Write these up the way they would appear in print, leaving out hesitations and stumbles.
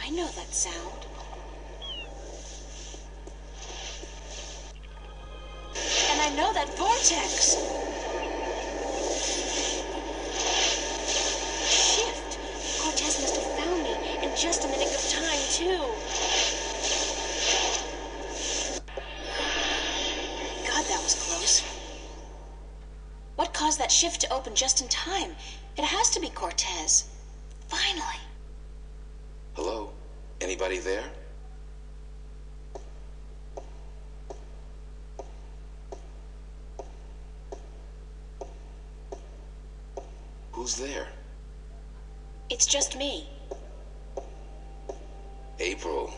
I know that sound. And I know that vortex. Shift. Cortez must have found me in just a nick of time, too. God, that was close. What caused that shift to open just in time? It has to be Cortez. Finally. Hello? Anybody there? Who's there? It's just me. April,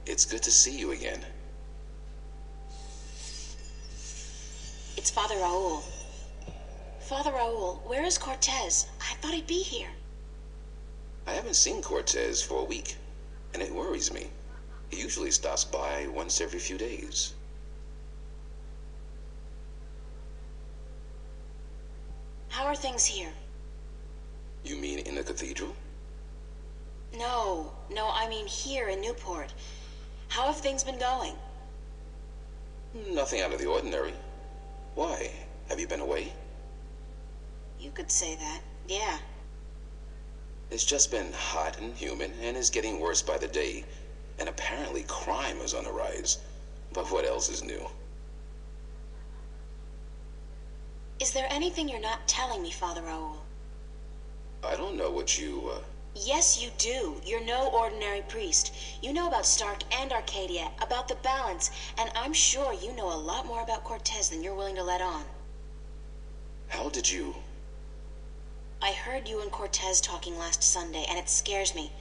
it's good to see you again. It's Father Raul. Father Raul, where is Cortez? I thought he'd be here. I haven't seen Cortez for a week, and it worries me. He usually stops by once every few days. How are things here? You mean in the cathedral? No, I mean here in Newport. How have things been going? Nothing out of the ordinary. Why? Have you been away? You could say that, yeah. It's just been hot and humid, and is getting worse by the day. And apparently crime is on the rise. But what else is new? Is there anything you're not telling me, Father Raul? I don't know what you, Yes, you do. You're no ordinary priest. You know about Stark and Arcadia, about the balance, and I'm sure you know a lot more about Cortez than you're willing to let on. How did you... I heard you and Cortez talking last Sunday, and it scares me.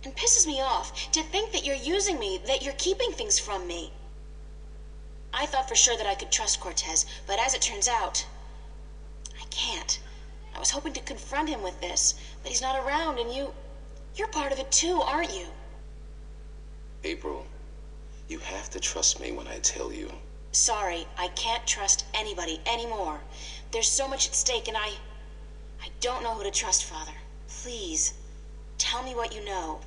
And pisses me off to think that you're using me, that you're keeping things from me. I thought for sure that I could trust Cortez, but as it turns out, I can't. I was hoping to confront him with this, but he's not around, and you're part of it too, aren't you? April, you have to trust me when I tell you. Sorry, I can't trust anybody anymore. There's so much at stake, and I don't know who to trust, Father. Please, tell me what you know.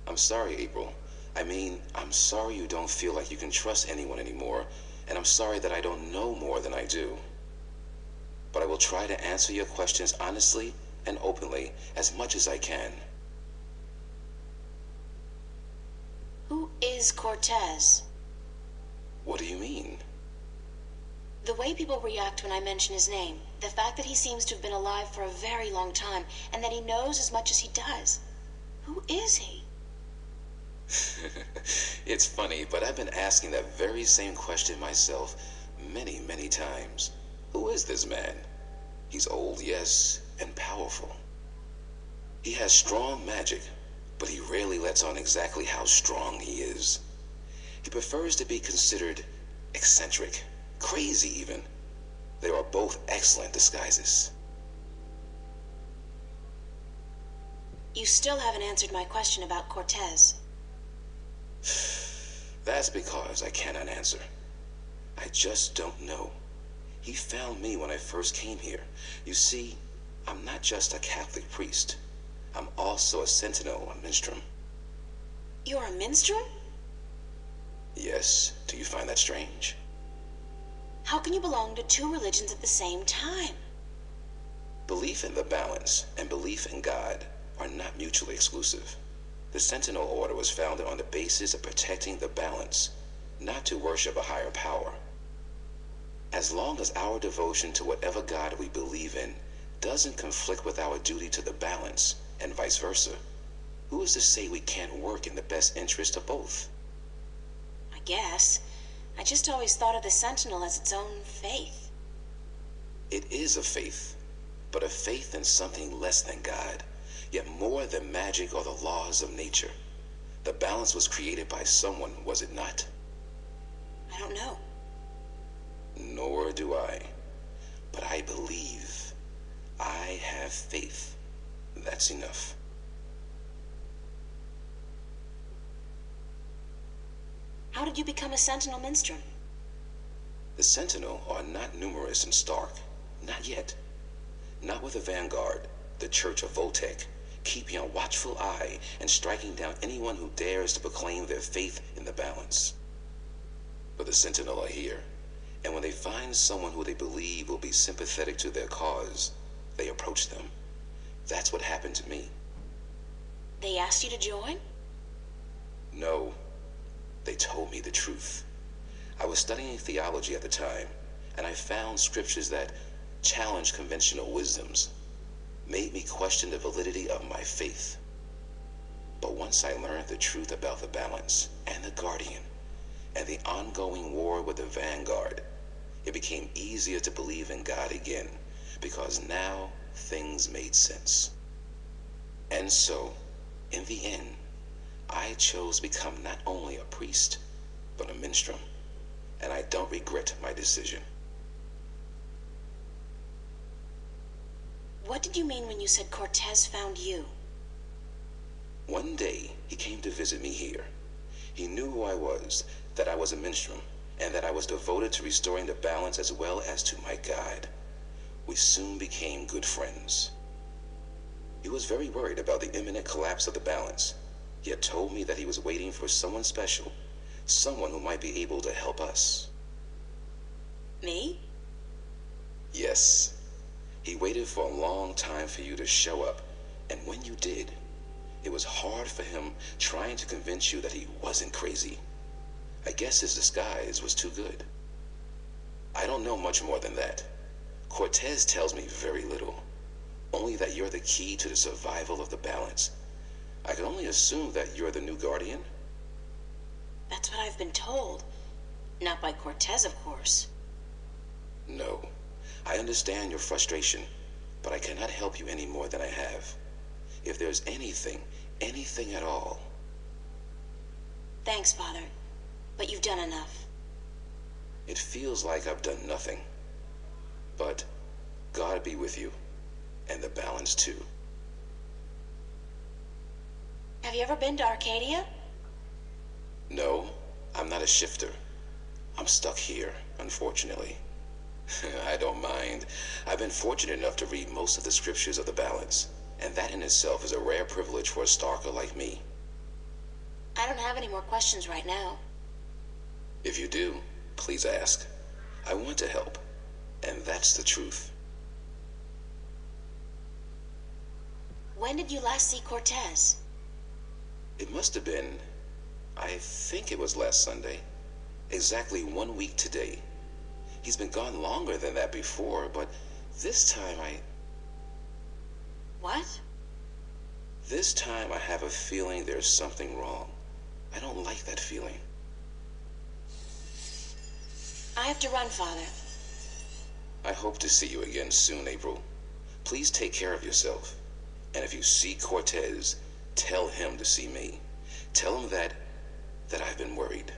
I'm sorry, April. I mean, I'm sorry you don't feel like you can trust anyone anymore, and I'm sorry that I don't know more than I do. But I will try to answer your questions honestly and openly as much as I can. Who is Cortez? What do you mean? The way people react when I mention his name, the fact that he seems to have been alive for a very long time, and that he knows as much as he does. Who is he? It's funny, but I've been asking that very same question myself many, many times. Who is this man? He's old, yes, and powerful. He has strong magic, but he rarely lets on exactly how strong he is. He prefers to be considered eccentric, crazy even. They are both excellent disguises. You still haven't answered my question about Cortez. That's because I cannot answer. I just don't know. He found me when I first came here. You see, I'm not just a Catholic priest. I'm also a sentinel, a minstrel. You're a minstrel? Yes, do you find that strange? How can you belong to two religions at the same time? Belief in the balance and belief in God are not mutually exclusive. The Sentinel Order was founded on the basis of protecting the balance, not to worship a higher power. As long as our devotion to whatever God we believe in doesn't conflict with our duty to the balance, and vice versa, who is to say we can't work in the best interest of both? I guess. I just always thought of the Sentinel as its own faith. It is a faith, but a faith in something less than God, yet more than magic or the laws of nature. The balance was created by someone, was it not? I don't know. Nor do I. But I believe. I have faith. That's enough. How did you become a Sentinel minstrel? The Sentinel are not numerous in Stark. Not yet. Not with the Vanguard, the Church of Voltec, keeping a watchful eye and striking down anyone who dares to proclaim their faith in the balance. But the Sentinel are here, and when they find someone who they believe will be sympathetic to their cause, they approach them. That's what happened to me. They asked you to join? No, they told me the truth. I was studying theology at the time, and I found scriptures that challenged conventional wisdoms, made me question the validity of my faith. But once I learned the truth about the balance and the Guardian and the ongoing war with the Vanguard, it became easier to believe in God again, because now things made sense. And so, in the end, I chose to become not only a priest, but a minstrel, and I don't regret my decision. What did you mean when you said Cortez found you? One day, he came to visit me here. He knew who I was, that I was a minstrel, and that I was devoted to restoring the balance as well as to my God. We soon became good friends. He was very worried about the imminent collapse of the balance, yet told me that he was waiting for someone special, someone who might be able to help us. Me? Yes. He waited for a long time for you to show up, and when you did, it was hard for him trying to convince you that he wasn't crazy. I guess his disguise was too good. I don't know much more than that. Cortez tells me very little, only that you're the key to the survival of the balance. I can only assume that you're the new Guardian. That's what I've been told. Not by Cortez, of course. No. I understand your frustration, but I cannot help you any more than I have. If there's anything at all. Thanks, Father, but you've done enough. It feels like I've done nothing. But God be with you, and the balance too. Have you ever been to Arcadia? No, I'm not a shifter. I'm stuck here, unfortunately. I don't mind. I've been fortunate enough to read most of the scriptures of the balance, and that in itself is a rare privilege for a stalker like me. I don't have any more questions right now. If you do, please ask. I want to help, and that's the truth. When did you last see Cortez? It must have been, I think it was last Sunday. Exactly 1 week today. He's been gone longer than that before, but this time What? This time I have a feeling there's something wrong. I don't like that feeling. I have to run, Father. I hope to see you again soon, April. Please take care of yourself. And if you see Cortez, tell him to see me. Tell him that I've been worried.